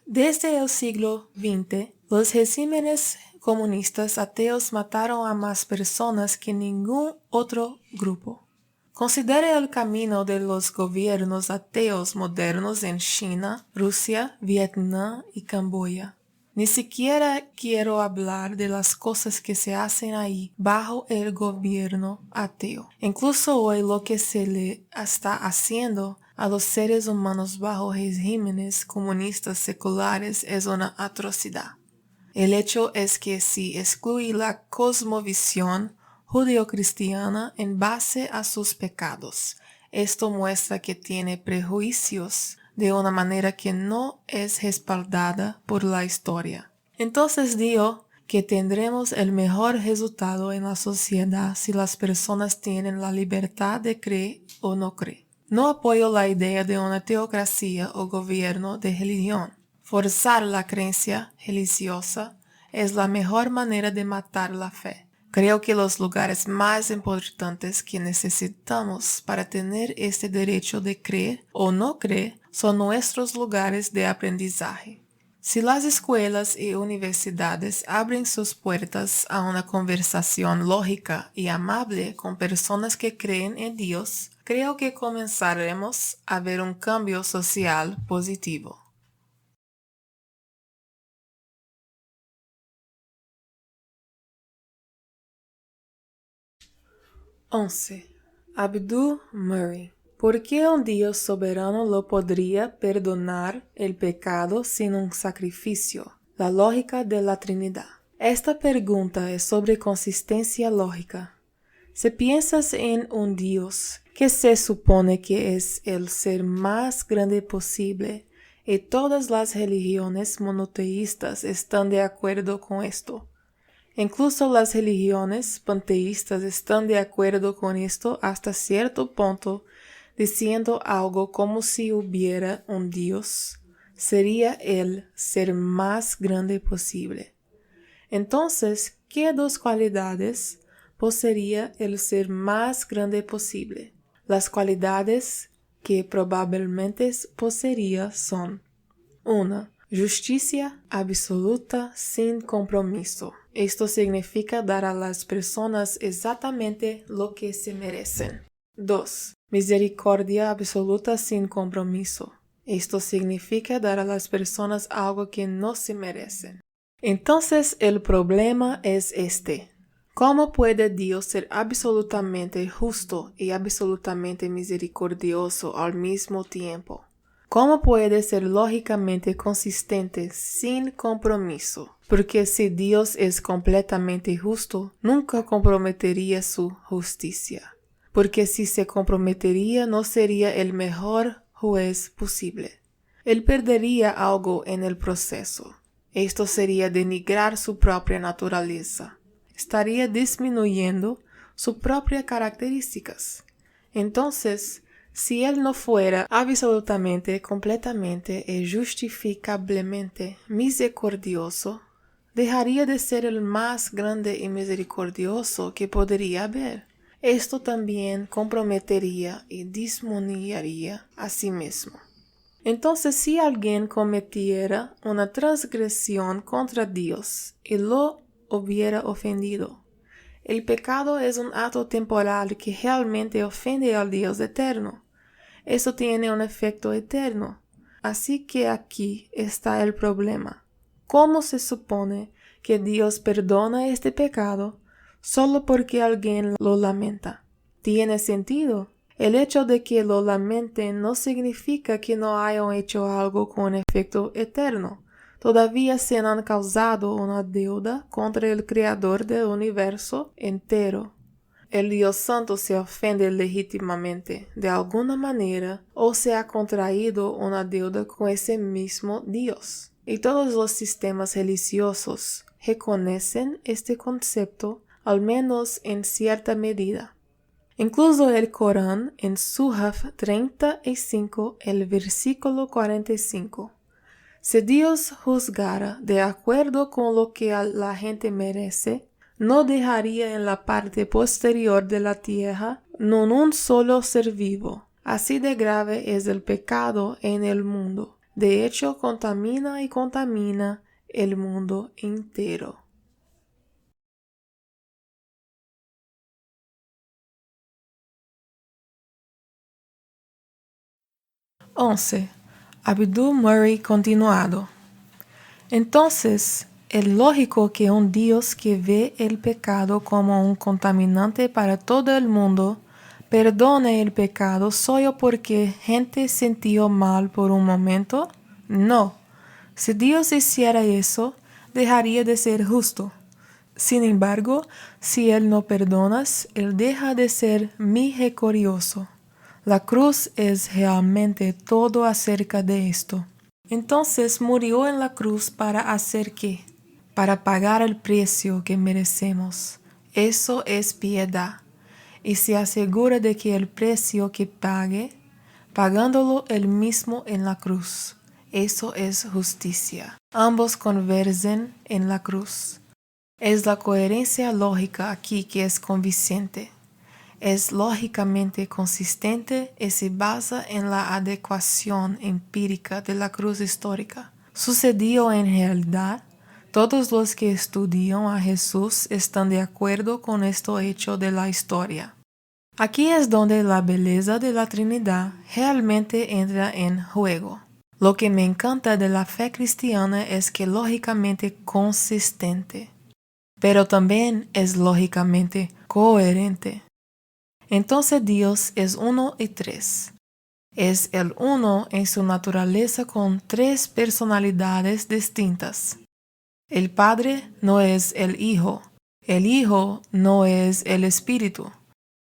Desde el siglo XX, los regímenes comunistas ateos mataron a más personas que ningún otro grupo. Considere el camino de los gobiernos ateos modernos en China, Rusia, Vietnam y Camboya. Ni siquiera quiero hablar de las cosas que se hacen ahí bajo el gobierno ateo. Incluso hoy lo que se le está haciendo a los seres humanos bajo regímenes comunistas seculares es una atrocidad. El hecho es que si excluye la cosmovisión judío-cristiana en base a sus pecados, esto muestra que tiene prejuicios de una manera que no es respaldada por la historia. Entonces digo que tendremos el mejor resultado en la sociedad si las personas tienen la libertad de creer o no creer. No apoyo la idea de una teocracia o gobierno de religión. Forzar la creencia religiosa es la mejor manera de matar la fe. Creo que los lugares más importantes que necesitamos para tener este derecho de creer o no creer son nuestros lugares de aprendizaje. Si las escuelas y universidades abren sus puertas a una conversación lógica y amable con personas que creen en Dios, creo que comenzaremos a ver un cambio social positivo. Abdul Murray. ¿Por qué un Dios soberano lo podría perdonar el pecado sin un sacrificio? La lógica de la Trinidad. Esta pregunta es sobre consistencia lógica. Si piensas en un Dios que se supone que es el ser más grande posible, y todas las religiones monoteístas están de acuerdo con esto. Incluso las religiones panteístas están de acuerdo con esto hasta cierto punto. diciendo algo como si hubiera un Dios, sería el ser más grande posible. Entonces, ¿qué dos cualidades poseería el ser más grande posible? Las cualidades que probablemente poseería son: 1. Justicia absoluta sin compromiso. Esto significa dar a las personas exactamente lo que se merecen. 2. Misericordia absoluta sin compromiso. Esto significa dar a las personas algo que no se merecen. Entonces el problema es este: ¿cómo puede Dios ser absolutamente justo y absolutamente misericordioso al mismo tiempo? ¿Cómo puede ser lógicamente consistente sin compromiso? Porque si Dios es completamente justo, nunca comprometería su justicia. Porque si se comprometería, no sería el mejor juez posible. Él perdería algo en el proceso. Esto sería denigrar su propia naturaleza. Estaría disminuyendo sus propias características. Entonces, si Él no fuera absolutamente, completamente y justificablemente misericordioso, dejaría de ser el más grande y misericordioso que podría haber. Esto también comprometería y disminuiría a sí mismo. Entonces, si alguien cometiera una transgresión contra Dios y lo hubiera ofendido, el pecado es un acto temporal que realmente ofende al Dios eterno. Eso tiene un efecto eterno. Así que aquí está el problema. ¿Cómo se supone que Dios perdona este pecado solo porque alguien lo lamenta? ¿Tiene sentido? El hecho de que lo lamenten no significa que no hayan hecho algo con efecto eterno. Todavía se han causado una deuda contra el Creador del universo entero. El Dios Santo se ofende legítimamente de alguna manera o se ha contraído una deuda con ese mismo Dios. Y todos los sistemas religiosos reconocen este concepto, al menos en cierta medida. Incluso el Corán en Suhaf 35, el versículo 45. Si Dios juzgara de acuerdo con lo que la gente merece, no dejaría en la parte posterior de la tierra no un solo ser vivo. Así de grave es el pecado en el mundo. De hecho, contamina y contamina el mundo entero. Abdu Murray continuado. Entonces, es lógico que un Dios que ve el pecado como un contaminante para todo el mundo, perdone el pecado solo porque gente sintió mal por un momento. No. Si Dios hiciera eso, dejaría de ser justo. Sin embargo, si Él no perdona, Él deja de ser misericordioso. La cruz es realmente todo acerca de esto. Entonces murió en la cruz ¿para hacer qué? Para pagar el precio que merecemos. Eso es piedad. Y se asegura de que el precio que pague, pagándolo él mismo en la cruz. Eso es justicia. Ambos convergen en la cruz. Es la coherencia lógica aquí que es convincente. Es lógicamente consistente y se basa en la adecuación empírica de la cruz histórica. Sucedió en realidad. Todos los que estudian a Jesús están de acuerdo con esto hecho de la historia. Aquí es donde la belleza de la Trinidad realmente entra en juego. Lo que me encanta de la fe cristiana es que lógicamente consistente, pero también es lógicamente coherente. Entonces Dios es uno y tres. Es el uno en su naturaleza con tres personalidades distintas. El Padre no es el Hijo no es el Espíritu,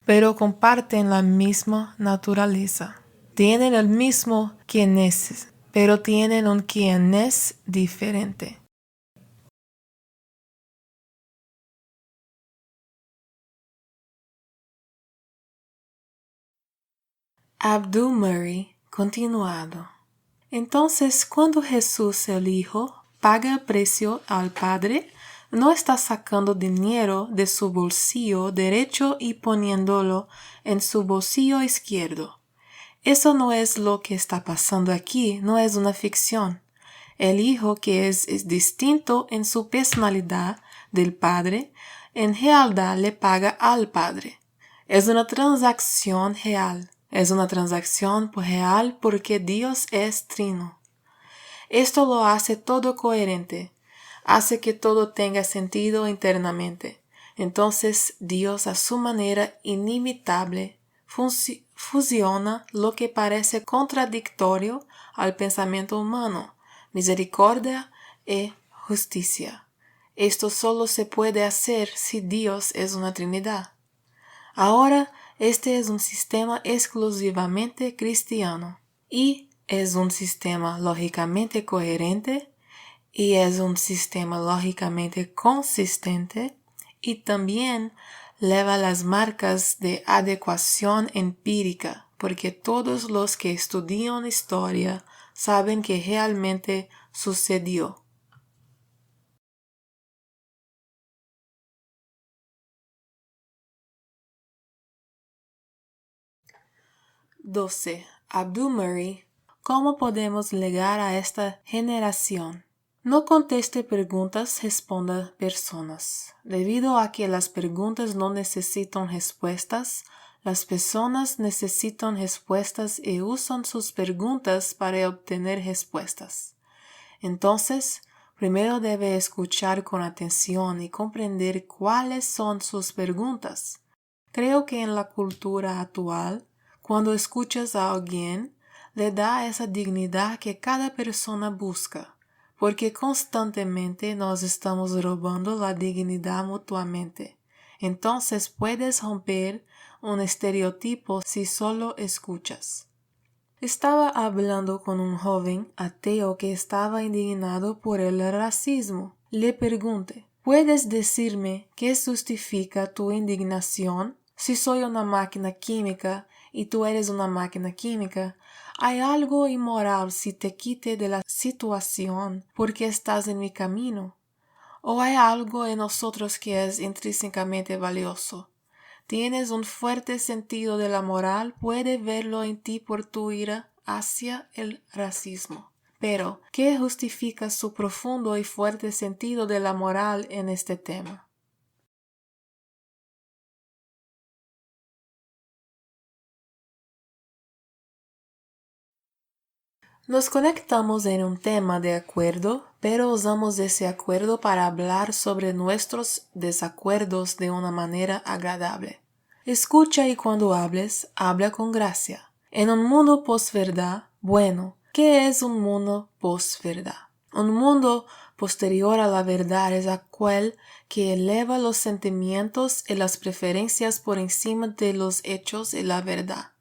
pero comparten la misma naturaleza. Tienen el mismo quién es, pero tienen un quién es diferente. Abdul Murray, continuado. Entonces, cuando Jesús el Hijo paga precio al Padre, no está sacando dinero de su bolsillo derecho y poniéndolo en su bolsillo izquierdo. Eso no es lo que está pasando aquí, no es una ficción. El Hijo, que es distinto en su personalidad del Padre, en realidad le paga al Padre. Es una transacción real. Es una transacción real porque Dios es trino. Esto lo hace todo coherente, hace que todo tenga sentido internamente. Entonces Dios a su manera inimitable fusiona lo que parece contradictorio al pensamiento humano, misericordia y justicia. Esto solo se puede hacer si Dios es una Trinidad. Ahora, este es un sistema exclusivamente cristiano y es un sistema lógicamente coherente y es un sistema lógicamente consistente y también lleva las marcas de adecuación empírica, porque todos los que estudian historia saben que realmente sucedió. Abdul Murray, ¿cómo podemos llegar a esta generación? No conteste preguntas, responda personas. Debido a que las preguntas no necesitan respuestas, las personas necesitan respuestas y usan sus preguntas para obtener respuestas. Entonces, primero debe escuchar con atención y comprender cuáles son sus preguntas. Creo que en la cultura actual, cuando escuchas a alguien, le da esa dignidad que cada persona busca, porque constantemente nos estamos robando la dignidad mutuamente. Entonces puedes romper un estereotipo si solo escuchas. Estaba hablando con un joven ateo que estaba indignado por el racismo. Le pregunté, ¿puedes decirme qué justifica tu indignación? Si soy una máquina química y tú eres una máquina química, ¿hay algo inmoral si te quite de la situación porque estás en mi camino? ¿O hay algo en nosotros que es intrínsecamente valioso? Tienes un fuerte sentido de la moral, puede verlo en ti por tu ira hacia el racismo. Pero, ¿qué justifica su profundo y fuerte sentido de la moral en este tema? Nos conectamos en un tema de acuerdo, pero usamos ese acuerdo para hablar sobre nuestros desacuerdos de una manera agradable. Escucha y cuando hables, habla con gracia. En un mundo posverdad, bueno, ¿qué es un mundo posverdad? Un mundo posterior a la verdad es aquel que eleva los sentimientos y las preferencias por encima de los hechos y la verdad.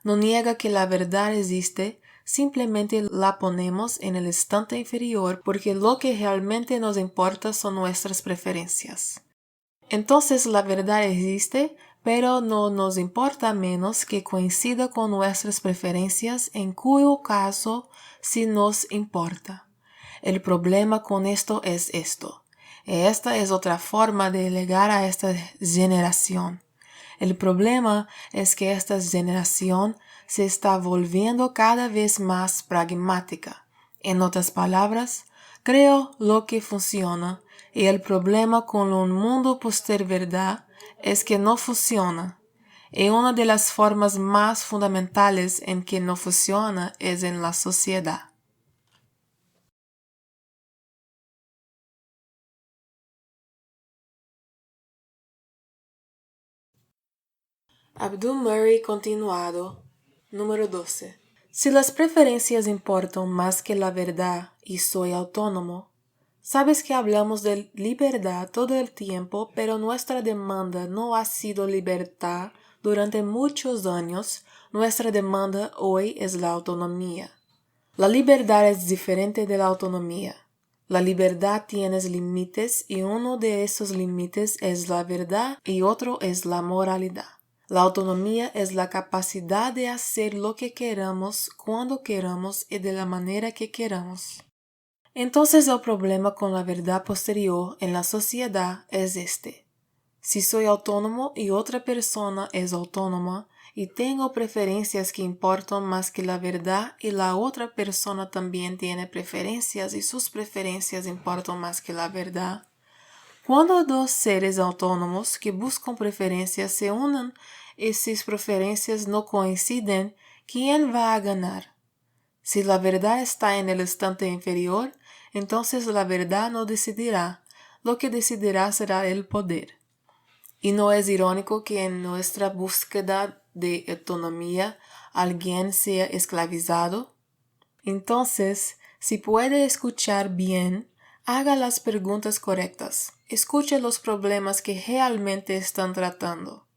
No niega que la verdad existe, simplemente la ponemos en el estante inferior porque lo que realmente nos importa son nuestras preferencias. Entonces la verdad existe, pero no nos importa menos que coincida con nuestras preferencias, en cuyo caso sí nos importa. El problema con esto es esto. Esta es otra forma de llegar a esta generación. El problema es que esta generación se está volviendo cada vez más pragmática. En otras palabras, creo lo que funciona y el problema con un mundo postverdad es que no funciona. Y una de las formas más fundamentales en que no funciona es en la sociedad. Abdul Murray continuado. Número 12. Si las preferencias importan más que la verdad y soy autónomo, sabes que hablamos de libertad todo el tiempo, pero nuestra demanda no ha sido libertad durante muchos años, nuestra demanda hoy es la autonomía. La libertad es diferente de la autonomía. La libertad tiene límites y uno de esos límites es la verdad y otro es la moralidad. La autonomía es la capacidad de hacer lo que queramos, cuando queramos y de la manera que queramos. Entonces el problema con la verdad posterior en la sociedad es este. Si soy autónomo y otra persona es autónoma y tengo preferencias que importan más que la verdad y la otra persona también tiene preferencias y sus preferencias importan más que la verdad, cuando dos seres autónomos que buscan preferencias se unen y sus preferencias no coinciden, ¿quién va a ganar? Si la verdad está en el instante inferior, entonces la verdad no decidirá, lo que decidirá será el poder. ¿Y no es irónico que en nuestra búsqueda de autonomía alguien sea esclavizado? Entonces, si puede escuchar bien, haga las preguntas correctas, escuche los problemas que realmente están tratando.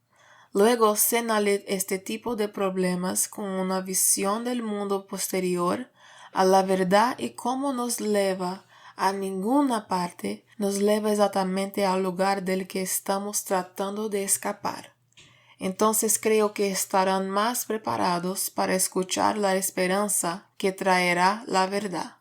Luego señale este tipo de problemas con una visión del mundo posterior a la verdad y cómo nos lleva a ninguna parte, nos lleva exactamente al lugar del que estamos tratando de escapar. Entonces creo que estarán más preparados para escuchar la esperanza que traerá la verdad.